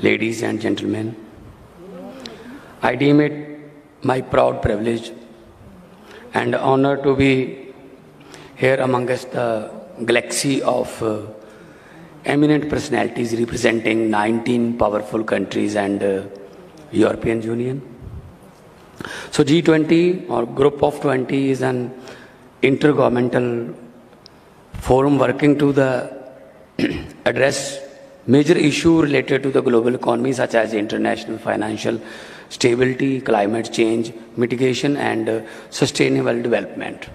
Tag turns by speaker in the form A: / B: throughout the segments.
A: Ladies and gentlemen, I deem it my proud privilege and honor to be here amongst the galaxy of eminent personalities representing 19 powerful countries and European Union. So G20 or Group of 20 is an intergovernmental forum working to address major issues related to the global economy such as international financial stability, climate change, mitigation and sustainable development.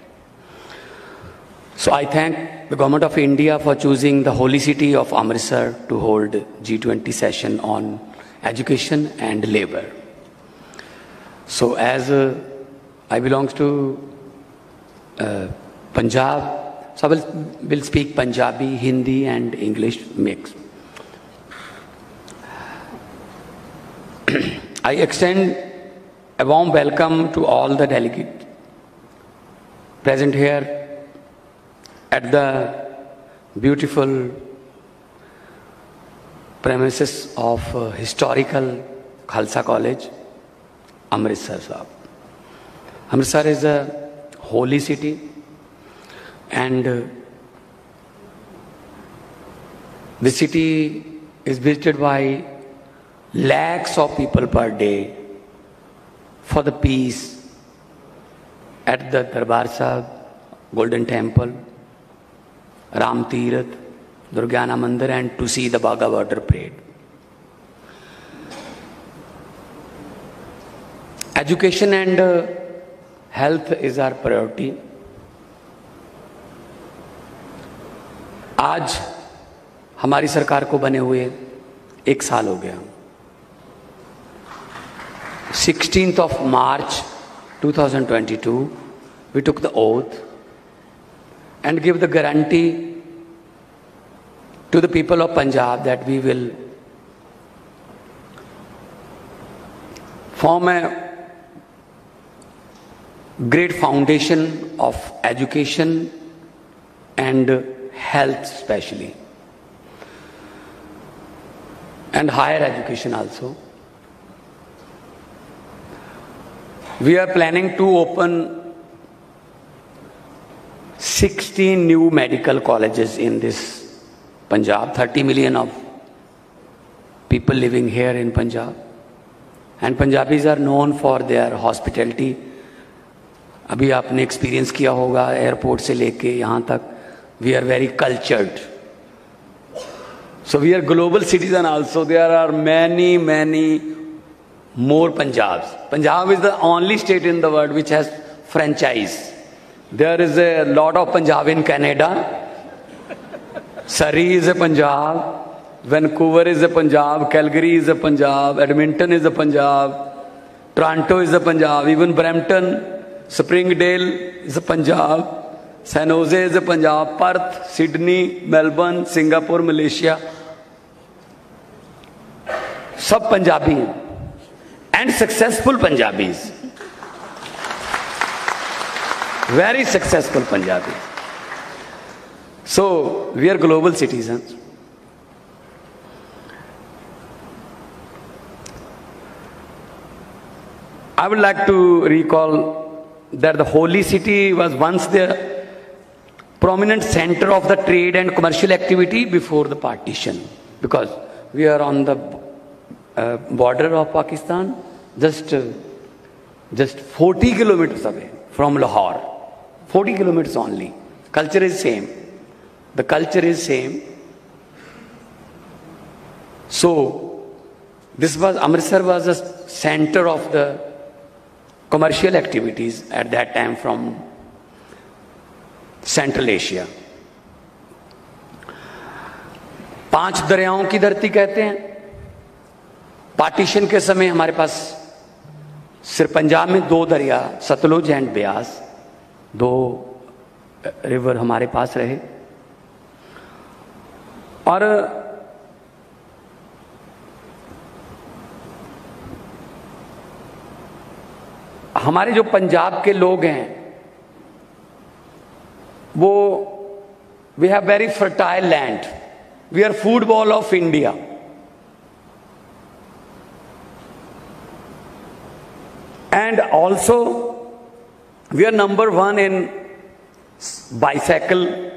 A: So I thank the Government of India for choosing the holy city of Amritsar to hold G20 session on education and labor. So as I belong to Punjab, so I will speak Punjabi, Hindi and English mix. I extend a warm welcome to all the delegates present here at the beautiful premises of historical Khalsa College, Amritsar Sahib. Amritsar is a holy city and the city is visited by lakhs of people per day for the peace at the Darbar Sahib, Golden Temple, Ram Tirath, Durgana Mandir and to see the Bagha Border Parade. Education and health is our priority. आज हमारी सरकार को बने हुए 1 साल हो गया. 16th of March 2022, we took the oath and give the guarantee to the people of Punjab that we will form a great foundation of education and health especially, and higher education also. We are planning to open 16 new medical colleges in this Punjab, 30 million of people living here in Punjab. And Punjabis are known for their hospitality. अभी आपने experience किया होगा airport से लेके यहाँ तक. We are very cultured. So we are global citizen also. There are many more Punjabs. Punjab is the only state in the world which has franchise. There is a lot of Punjab in Canada. Surrey is a Punjab. Vancouver is a Punjab. Calgary is a Punjab. Edmonton is a Punjab. Toronto is a Punjab. Even Brampton, Springdale is a Punjab. San Jose is a Punjab. Perth, Sydney, Melbourne, Singapore, Malaysia. सब पंजाबी हैं and successful Punjabis. Very successful Punjabis. So we are global citizens. I would like to recall that the holy city was once the prominent center of the trade and commercial activity before the partition, because we are on the border of Pakistan, just 40 kilometers away from Lahore. 40 kilometers only. Culture is same. The culture is same. So this was, Amritsar was a center of the commercial activities at that time from Central Asia. 5 दरियाओं की धरती कहते हैं. Partition के समय हमारे पास सिर्फ पंजाब में 2 दरिया, सतलुज एंड ब्यास, 2 रिवर हमारे पास रहे. और हमारे जो पंजाब के लोग हैं वो we have very fertile land. we are football of India. And also, we are number one in bicycle,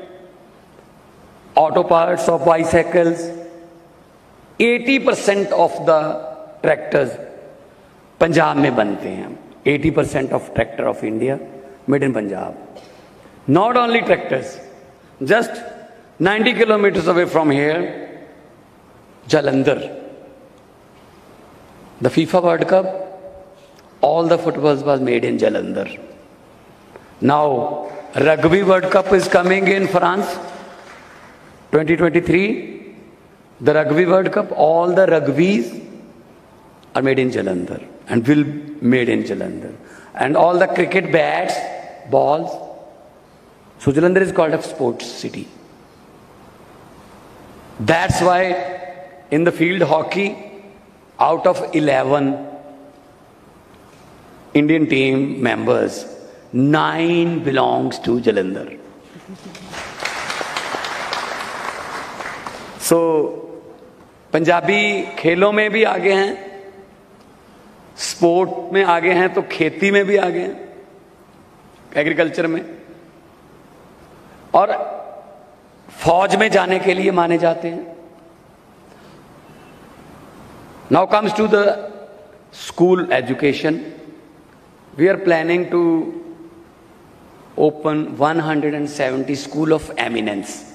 A: auto parts of bicycles. 80% of the tractors Punjab में बनते हैं. 80% of tractor of India made in Punjab. Not only tractors, just 90 kilometers away from here, Jalandhar. The FIFA World Cup, all the footballs was made in Jalandhar. Now, Rugby World Cup is coming in France, 2023. The Rugby World Cup, all the rugbies are made in Jalandhar and will made in Jalandhar. And all the cricket bats, balls. So Jalandhar is called a sports city. That's why in the field hockey, out of 11 Indian team members, 9 belongs to Jalandhar. So Punjabi खेलों में भी आगे हैं, sport में आगे हैं, तो खेती में भी आगे हैं, एग्रीकल्चर में, और फौज में जाने के लिए माने जाते हैं. Now comes to the school education. We are planning to open 170 school of eminence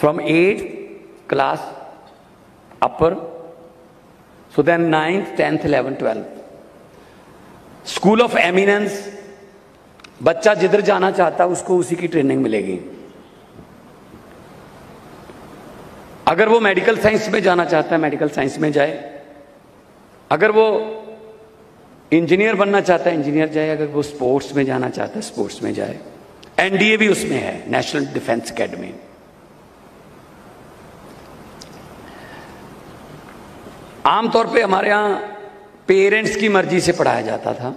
A: from 8th class upper, so then 9th, 10th, 11th, 12th. School of eminence, बच्चा जिधर जाना चाहता है उसको उसी की ट्रेनिंग मिलेगी. अगर वो मेडिकल साइंस में जाना चाहता है मेडिकल साइंस में जाए, अगर वो इंजीनियर बनना चाहता है इंजीनियर जाए, अगर वो स्पोर्ट्स में जाना चाहता है स्पोर्ट्स में जाए. एनडीए भी उसमें है, नेशनल डिफेंस एकेडमी. आमतौर पे हमारे यहाँ पेरेंट्स की मर्जी से पढ़ाया जाता था.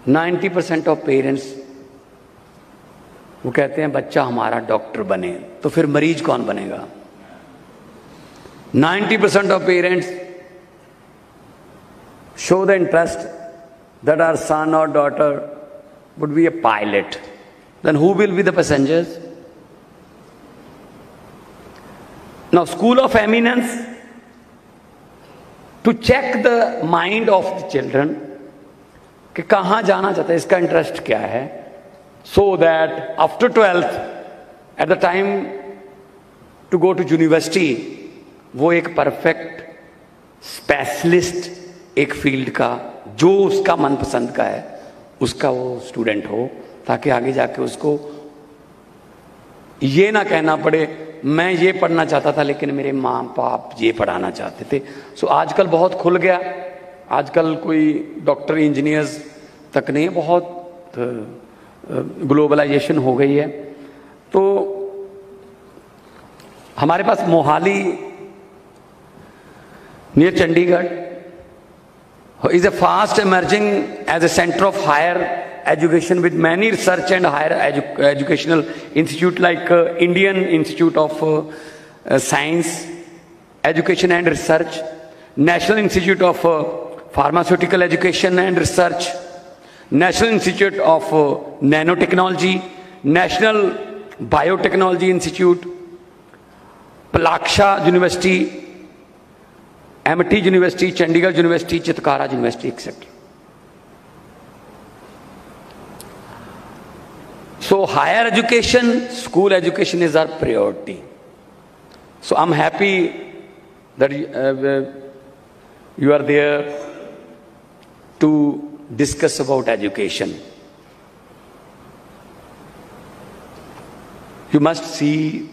A: 90% ऑफ पेरेंट्स वो कहते हैं बच्चा हमारा डॉक्टर बने, तो फिर मरीज कौन बनेगा? 90% of parents show the interest that our son और daughter would be a pilot. Then who will be the passengers? Now school of eminence, to check the mind of the children कि कहाँ जाना चाहता है, इसका इंटरेस्ट क्या है, so that after 12th at the time to go to university वो एक परफेक्ट स्पेशलिस्ट एक फील्ड का जो उसका मनपसंद का है उसका वो स्टूडेंट हो, ताकि आगे जाके उसको ये ना कहना पड़े मैं ये पढ़ना चाहता था लेकिन मेरे माँ बाप ये पढ़ाना चाहते थे. सो आजकल बहुत खुल गया, आजकल कोई डॉक्टर इंजीनियर्स तक नहीं, बहुत ग्लोबलाइजेशन हो गई है. तो हमारे पास Mohali near Chandigarh is a fast emerging as a center of higher education with many research and higher educational institute like Indian Institute of Science, Education and Research, National Institute of Pharmaceutical Education and Research, National Institute of Nanotechnology, National Biotechnology Institute, Palaksha University, Amity University, Chandigarh University, Chitkara University, etc. So higher education, school education is our priority. So I'm happy that you are there to discuss about education. You must see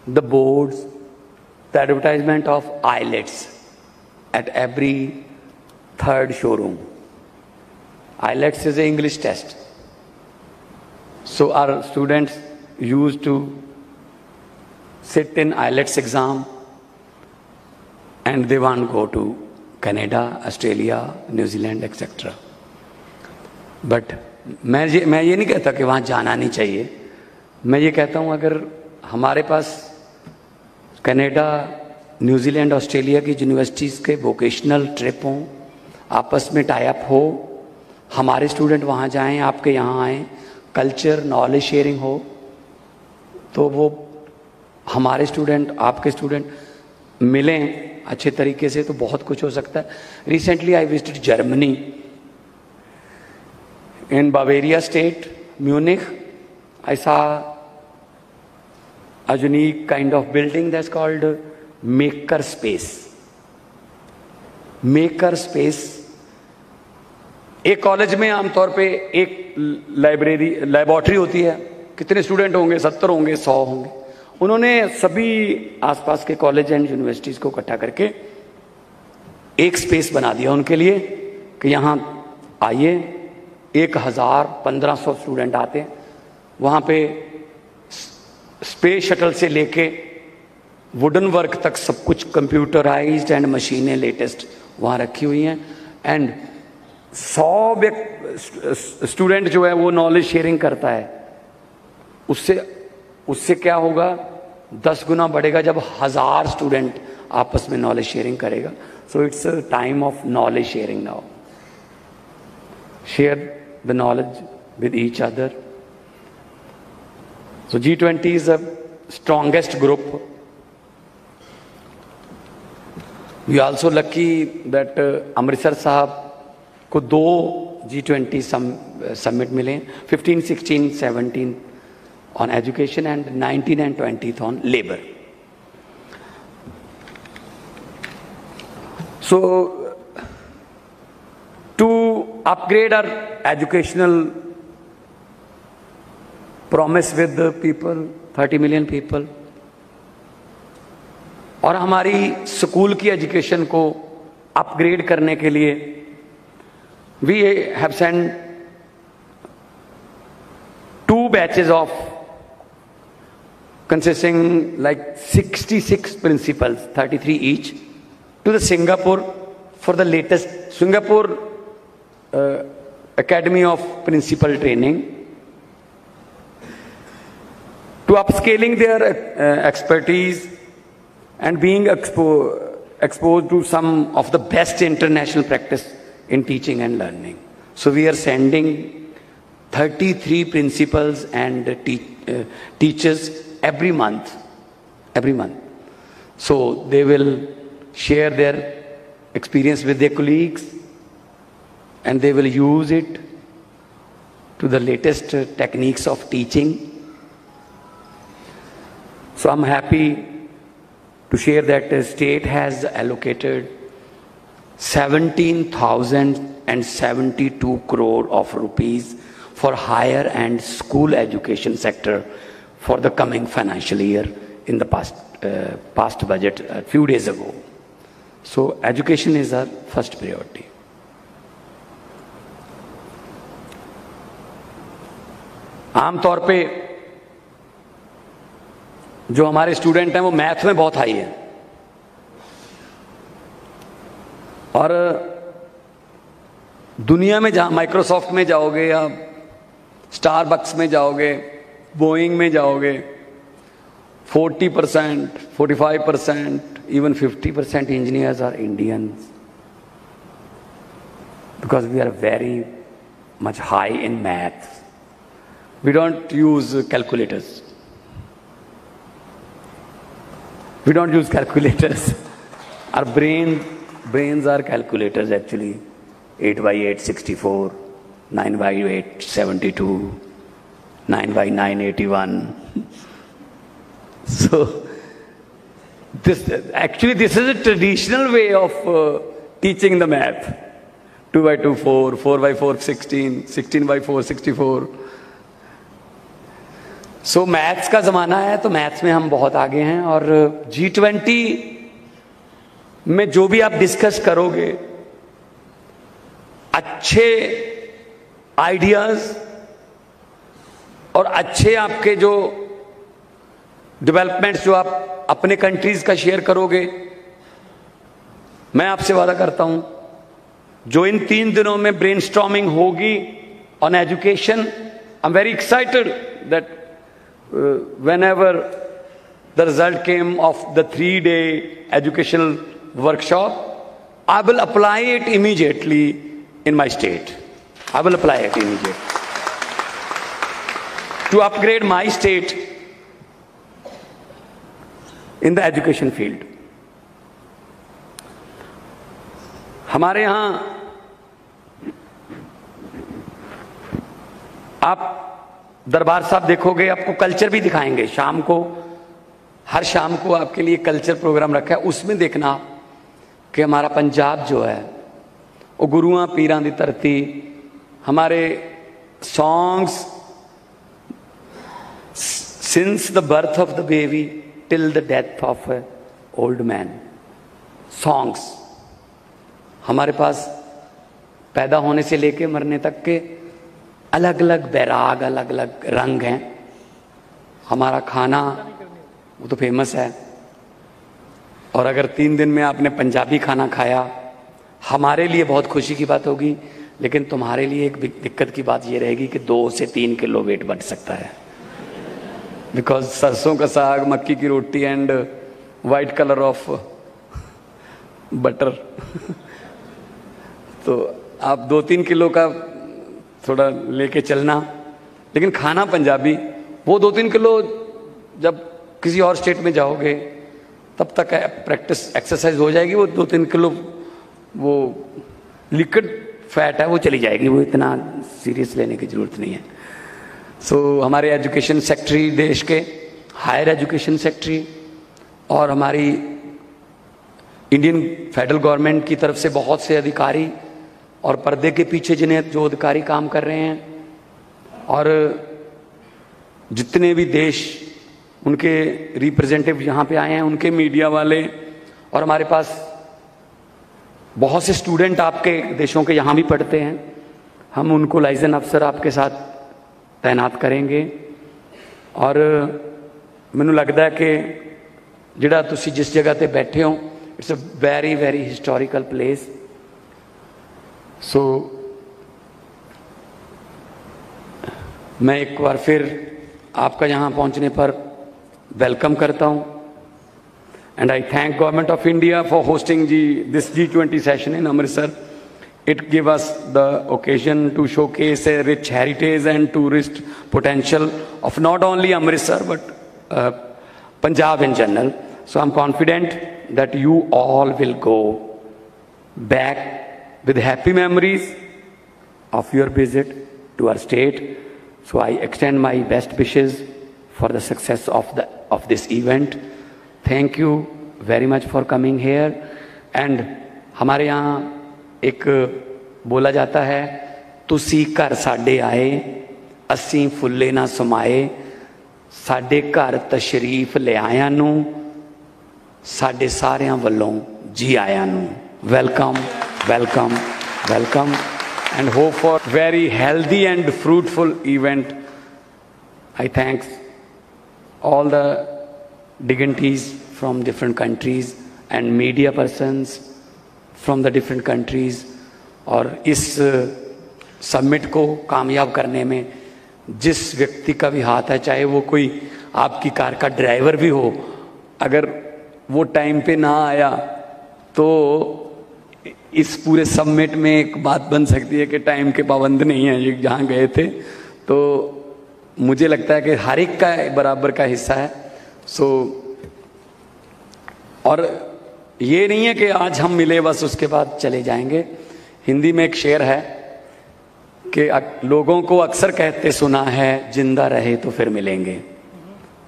A: the boards, the advertisement of IELTS at every third showroom. IELTS is an English test. So our students used to sit in IELTS exam and they want to go to Canada, Australia, New Zealand, etc. But मैं ये नहीं कहता कि वहाँ जाना नहीं चाहिए. मैं ये कहता हूँ अगर हमारे पास कनाडा, न्यूजीलैंड, ऑस्ट्रेलिया की यूनिवर्सिटीज़ के वोकेशनल ट्रिप हों, आपस में टाई अप हो, हमारे स्टूडेंट वहाँ जाएं, आपके यहाँ आएँ, कल्चर नॉलेज शेयरिंग हो, तो वो हमारे स्टूडेंट आपके स्टूडेंट मिलें अच्छे तरीके से, तो बहुत कुछ हो सकता है। Recently I visited Germany, in Bavaria state, Munich. I saw a unique kind of building that's called maker space. Maker space। एक कॉलेज में आमतौर पे एक लैबोरेटरी होती है, कितने स्टूडेंट होंगे, 70 होंगे, 100 होंगे। उन्होंने सभी आसपास के कॉलेज एंड यूनिवर्सिटीज को इकट्ठा करके एक स्पेस बना दिया उनके लिए कि यहाँ आइए, 1000-1500 स्टूडेंट आते हैं। वहाँ पे स्पेस शटल से लेके वुडन वर्क तक सब कुछ कंप्यूटराइज्ड एंड मशीनें लेटेस्ट वहाँ रखी हुई हैं। एंड 100 स्टूडेंट जो है वो नॉलेज शेयरिंग करता है। उससे क्या होगा, 10 गुना बढ़ेगा जब 1000 स्टूडेंट आपस में नॉलेज शेयरिंग करेगा। So it's a time of knowledge sharing now. Share the knowledge with each other. So G20 is the strongest group. We are also lucky that Amritsar साहब को 2 G20 summit मिले, 15, 16, 17 on education and 19 and 20 on labor. So to upgrade our educational promise with the people, 30 million people, और हमारी school की education को upgrade करने के लिए we have sent 2 batches of consisting like 66 principals, 33 each, to the Singapore for the latest Singapore Academy of Principal Training, to upscaling their expertise and being exposed to some of the best international practice in teaching and learning. So we are sending 33 principals and teachers every month. So they will share their experience with their colleagues and they will use it to the latest techniques of teaching. So I'm happy to share that the state has allocated 17,072 crore of rupees for higher and school education sector for the coming financial year in the past budget a few days ago. So education is our first priority. आमतौर पे जो हमारे student हैं वो math में बहुत high है और दुनिया में जहां माइक्रोसॉफ्ट में जाओगे या स्टारबक्स में जाओगे, बोइंग में जाओगे, 40%, 45%, even 50% engineers are Indians because we are very much high in maths. We don't use calculators. We don't use calculators. Our brains are calculators actually. 8 by 8, 64. 9 by 8, 72. 9 by 9, 81. So, this is a traditional way of teaching the math. 2 by 2, 4. 4 by 4, 16. 16 by 4, 64. So maths का ज़माना है तो maths में हम बहुत आगे हैं और G20 में जो भी आप डिस्कस करोगे, अच्छे आइडियाज़ और अच्छे आपके जो डेवलपमेंट्स जो आप अपने कंट्रीज़ का शेयर करोगे, मैं आपसे वादा करता हूं जो इन 3 दिनों में ब्रेनस्टॉर्मिंग होगी on education, I am very excited that whenever the result came of the 3-day educational workshop. I will apply it immediately in my state. I will apply it immediately to upgrade my state in the education field. हमारे यहाँ आप दरबार साहब देखोगे, आपको culture भी दिखाएंगे शाम को, हर शाम को आपके लिए कल्चर प्रोग्राम रखा है। उसमें देखना कि हमारा पंजाब जो है वो गुरुआं पीरां दी धरती, हमारे songs since the birth of the baby till the death of A old man, songs हमारे पास पैदा होने से लेके मरने तक के अलग अलग बैराग, अलग अलग रंग हैं। हमारा खाना वो तो फेमस है, और अगर 3 दिन में आपने पंजाबी खाना खाया, हमारे लिए बहुत खुशी की बात होगी, लेकिन तुम्हारे लिए एक दिक्कत की बात ये रहेगी कि 2 से 3 किलो वेट बढ़ सकता है, बिकॉज सरसों का साग, मक्की की रोटी and white colour of butter तो आप 2-3 किलो का थोड़ा लेके चलना, लेकिन खाना पंजाबी, वो 2-3 किलो जब किसी और स्टेट में जाओगे तब तक प्रैक्टिस एक्सरसाइज हो जाएगी, वो 2-3 किलो वो लिक्विड फैट है वो चली जाएगी, वो इतना सीरियस लेने की जरूरत नहीं है। सो हमारे एजुकेशन सेक्रेटरी, देश के हायर एजुकेशन सेक्रेटरी, और हमारी इंडियन फेडरल गवर्नमेंट की तरफ से बहुत से अधिकारी, और पर्दे के पीछे जिन्हें जो अधिकारी काम कर रहे हैं, और जितने भी देश उनके रिप्रेजेंटेटिव यहाँ पे आए हैं, उनके मीडिया वाले, और हमारे पास बहुत से स्टूडेंट आपके देशों के यहाँ भी पढ़ते हैं, हम उनको लाइसेंस अफसर आपके साथ तैनात करेंगे। और मैनू लगता है कि जिहड़ा तुसी जिस जगह ते बैठे हो, it's a very very historical place. So मैं एक बार फिर आपका यहाँ पहुँचने पर वेलकम करता हूँ, and I thank government of India for hosting this G20 session in Amritsar. It gave us the occasion to showcase a rich heritage and tourist potential of not only Amritsar but Punjab in general. So I'm confident that you all will go back with happy memories of your visit to our state. So I extend my best wishes for the success of this event. Thank you very much for coming here. And हमारे यहाँ एक बोला जाता है, तुसी घर साडे आए असी फुल्ले ना समाए, साडे घर तशरीफ ले आया नू साडे सारियां वल्लों जी आया नू. Welcome welcome welcome and hope for very healthy and fruitful event. I thank all the dignitaries from different countries and media persons from the different countries. और इस समिट को कामयाब करने में जिस व्यक्ति का भी हाथ है, चाहे वो कोई आपकी कार का ड्राइवर भी हो, अगर वो टाइम पे ना आया तो इस पूरे समिट में एक बात बन सकती है कि टाइम के पाबंद नहीं है ये जहाँ गए थे. तो मुझे लगता है कि हर एक का बराबर का हिस्सा है. सो और ये नहीं है कि आज हम मिले बस उसके बाद चले जाएंगे. हिंदी में एक शेर है कि लोगों को अक्सर कहते सुना है जिंदा रहे तो फिर मिलेंगे.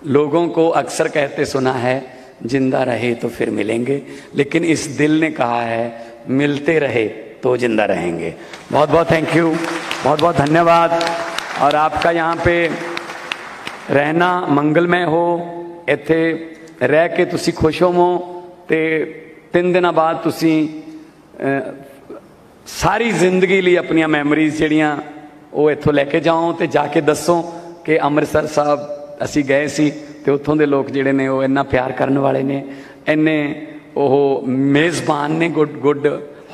A: लोगों को अक्सर कहते सुना है जिंदा रहे तो फिर मिलेंगे, लेकिन इस दिल ने कहा है मिलते रहे तो जिंदा रहेंगे. बहुत बहुत थैंक यू, बहुत बहुत धन्यवाद. और आपका यहाँ पे रहना मंगलमय हो, इत्थे रह के तुसी खुश होवो ते 3 दिन बाद तुसी सारी जिंदगी लिए अपनी मैमरीज जड़ियाँ वो इत्थों लैके जाओ तो जाके दसो कि अमृतसर साहब असी गए सी ते उत्थों दे लोग जिहड़े ने वो इन्ना प्यार करने वाले ने, इन्ने वो मेज़बान ने. गुड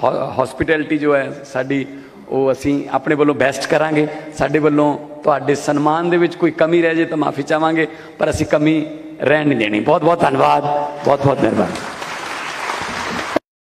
A: हॉस्पिटैलिटी जो है साडी वो असी अपने वालों बेस्ट करांगे. साडे वालों तुहाडे सन्मान दे विच कोई कमी रह जाए तो माफ़ी चाहांगे, पर असी कमी रहन नहीं देनी। बहुत बहुत धन्यवाद, बहुत बहुत मेहरबानी।